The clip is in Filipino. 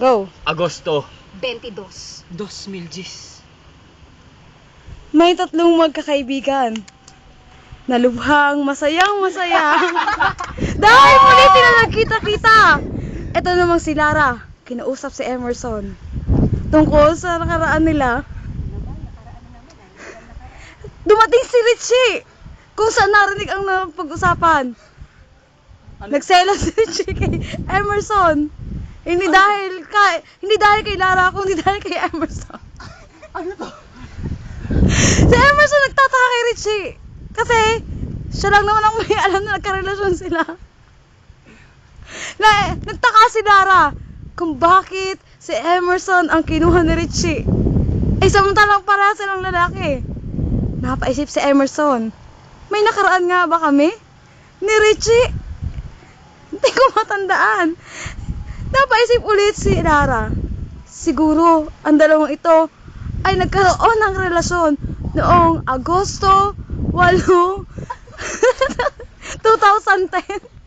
Go. Agosto. 22. 2010. May tatlong magkakaibigan na lubhang masayang-masaya dahil muli sila nagkita-kita. Ito namang si Lara, kinausap si Emerson tungkol sa nakaraan nila. Dumating si Richie kung saan narinig ang napag-usapan. Nagselos si Richie kay Emerson. Hindi dahil kay Lara, kundi dahil kay Emerson. Ano to? Si Emerson nagtataka kay Richie kasi siya lang naman ang may alam na nagkarelasyon sila. Nagtaka si Lara kung bakit si Emerson ang kinuha ni Richie. Eh samantalang para silang lalaki. Napaisip si Emerson, may nakaraan nga ba kami ni Richie? Hindi ko matandaan. Napaisip ulit si Lara, siguro ang dalawang ito ay nagkaroon ng relasyon noong Agosto 8, 2010.